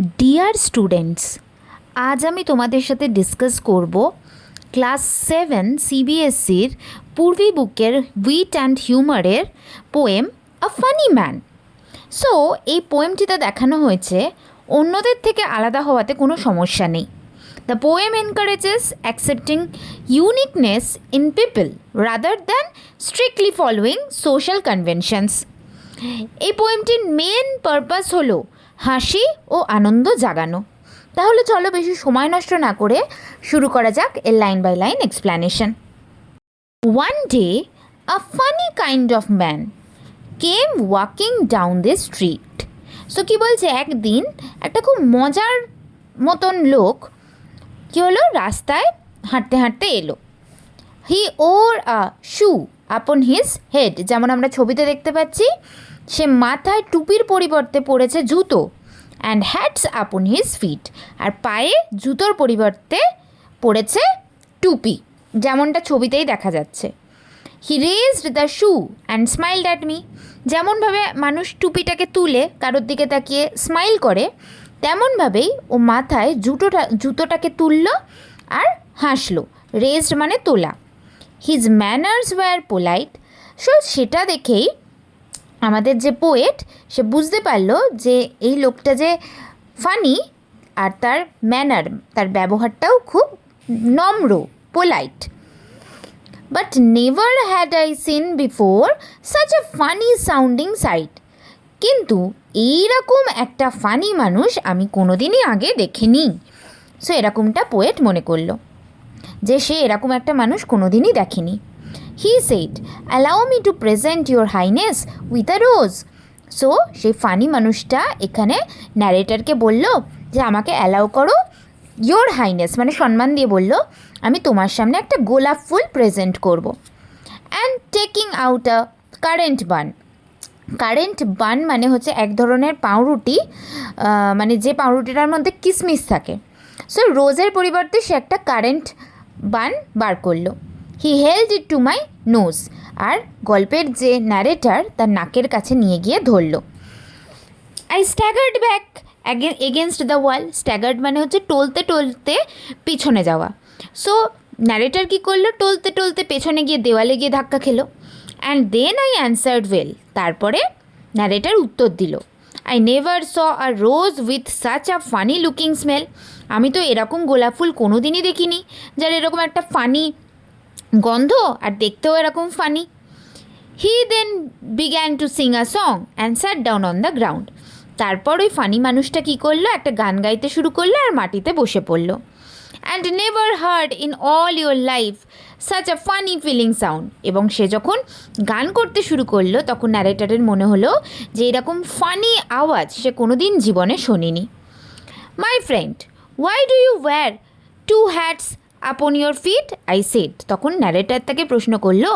Dear students, আজ আমি তোমাদের সাথে ডিসকাস করব ক্লাস 7 সিবিএসসির পূর্বী বুকের উইট অ্যান্ড হিউমারের poem a funny man. So এই পোয়েমটিতে দেখানো হয়েছে অন্যদের থেকে আলাদা হওয়াতে কোনো সমস্যা নেই। The poem encourages accepting uniqueness in people rather than strictly following social conventions. এই পোয়েমটির মেন পারপাস হলো হাসি ও আনন্দ জাগানো। তাহলে চলো বেশি সময় নষ্ট না করে শুরু করা যাক এর line by line explanation. One day a funny kind of man came walking down the street. So কী বলছে, একদিন একটা খুব মজার মতন লোক কী হলো, রাস্তায় হাঁটতে হাঁটতে এলো। হি ওর আ শু আপন হিজ হেড, যেমন আমরা ছবিতে দেখতে পাচ্ছি সে মাথায় টুপির পরিবর্তে পরেছে জুতো, and hats upon his feet, আর পায়ে জুতোর পরিবর্তে পড়েছে টুপি, যেমনটা ছবিতেই দেখা যাচ্ছে। He raised the shoe and smiled at me, যেমনভাবে মানুষ টুপিটাকে তুলে কারোর দিকে তাকিয়ে স্মাইল করে, তেমনভাবেই ও মাথায় জুতোটাকে তুলল আর হাসলো। রেজড মানে তোলা। His manners were polite. So সেটা দেখেই আমাদের যে পোয়েট সে বুঝতে পারলো যে এই লোকটা যে ফানি, আর তার ম্যানার, তার ব্যবহারটাও খুব নম্র, polite. But never had I seen before such a funny sounding sight. কিন্তু এইরকম একটা ফানি মানুষ আমি কোনোদিনই আগে দেখিনি। সো এরকমটা পোয়েট মনে করলো যে সে এরকম একটা মানুষ কোনোদিনই দেখেনি। He said, allow me two present your highness with a rose. So সেই ফানি মানুষটা এখানে ন্যারেটারকে বলল যে আমাকে অ্যালাউ করো, ইয়োর হাইনেস মানে সম্মান দিয়ে বলল আমি তোমার সামনে একটা গোলাপ ফুল প্রেজেন্ট করব। And taking out a currant bun. Currant bun মানে হচ্ছে এক ধরনের পাউরুটি, মানে যে পাউরুটিটার মধ্যে কিসমিস থাকে। সো রোজের পরিবর্তে সে একটা কারেন্ট বান বার করলো। He held it to my nose, আর গল্পের যে ন্যারেটার তার নাকের কাছে নিয়ে গিয়ে ধরল। I staggered back against the wall. Staggered মানে হচ্ছে টলতে টলতে পিছনে যাওয়া। সো ন্যারেটার কী করলো, টলতে টলতে পেছনে গিয়ে দেওয়ালে গিয়ে ধাক্কা খেলো। And then I answered well. তারপরে ন্যারেটার উত্তর দিল, I never saw a rose with such a funny looking smell. আমি তো এরকম গোলাপ ফুল কোনো দিনই দেখিনি যার এরকম একটা ফানি গন্ধ আর দেখতেও এরকম funny. He then began to sing a song and sat down on the ground. তারপর ওই ফানি মানুষটা কী করলো, একটা গান গাইতে শুরু করলো আর মাটিতে বসে পড়লো। And never heard in all your life such a funny feeling sound. এবং সে যখন গান করতে শুরু করলো তখন ন্যারেটারের মনে হলো যে এরকম ফানি আওয়াজ সে কোনো দিন জীবনে শোনেনি। My friend, why do you wear two hats upon your feet, I said. তখন ন্যারেটার তাকে প্রশ্ন করলো,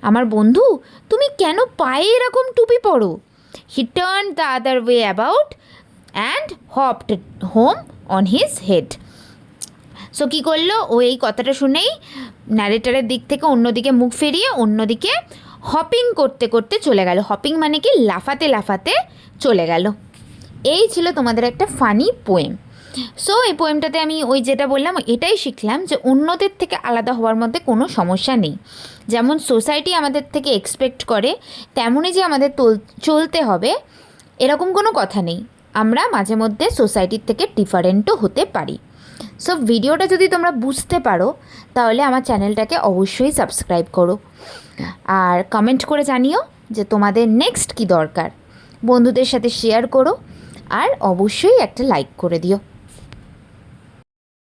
আমার বন্ধু তুমি কেন পায়ে এরকম টুপি পরো? He turn the other way about and hopped home on his head. So কী করলো, ও এই কথাটা শুনেই ন্যারেটারের দিক থেকে অন্যদিকে মুখ ফিরিয়ে অন্যদিকে হপিং করতে করতে চলে গেল। হপিং মানে কি, লাফাতে লাফাতে চলে গেল। এই ছিল তোমাদের একটা ফানি পোয়েম। সো এই পোয়েমটাতে আমি ওই যেটা বললাম এটাই শিখলাম যে অন্যদের থেকে আলাদা হওয়ার মধ্যে কোনো সমস্যা নেই। যেমন সোসাইটি আমাদের থেকে এক্সপেক্ট করে তেমনই যে আমাদের চলতে হবে এরকম কোনো কথা নেই। আমরা মাঝে মধ্যে সোসাইটির থেকে ডিফারেন্টও হতে পারি। সো ভিডিওটা যদি তোমরা বুঝতে পারো তাহলে আমার চ্যানেলটাকে অবশ্যই সাবস্ক্রাইব করো, আর কমেন্ট করে জানিও যে তোমাদের নেক্সট কী দরকার। বন্ধুদের সাথে শেয়ার করো, আর অবশ্যই একটা লাইক করে দিও।